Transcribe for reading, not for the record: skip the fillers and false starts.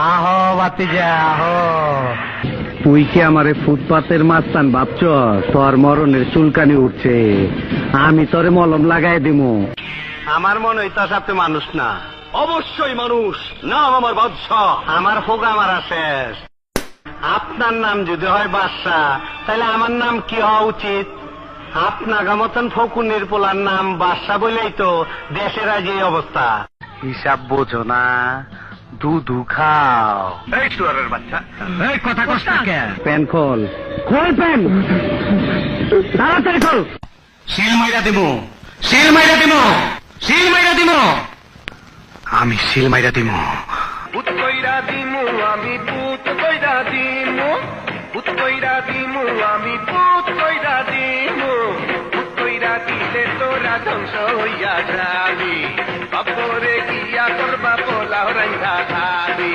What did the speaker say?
আহো বাতিজা আহো। তুই কি আমারে ফুটপাতের মাস্তান ভাবছ? তোর মরণের চুলকানি উঠছে, আমি তোরে মলম লাগাই দিমু। আমার মনে হইতাছে আপনি মানুষ না। অবশ্যই মানুষ, নাম আমার বাদশাহ। আমার হোক আমার আছে। আপনার নাম যদি হয় বাদশাহ, তাহলে আমার নাম কি হওয়া উচিত? আপনার মতন ফকুনের পোলার নাম বাদশাহ বলেই তো দেশের আজ এই অবস্থা। হিসাব বোঝো না, দুধু খাও। এই শুয়ারের বাচ্চা, এই কথা কষ্ট কে? প্যান খোল, খোল প্যান, তাড়াতাড়ি খোল। শিল মাইরা দিমু, শিল মাইরা দিমু, শিল মাইরা দিমু, আমি শিল মাইরা দিমু। পুত কইরা দিমু আমি, পুত কইরা দিমু, পুত কইরা দিমু আমি, পুত কইরা দিমু, পুত কইরা দিলে তোরা ধ্বংস হইয়া যাবি। বাপরে গিয়া করবা পোলাও রাইন্দা খাবি।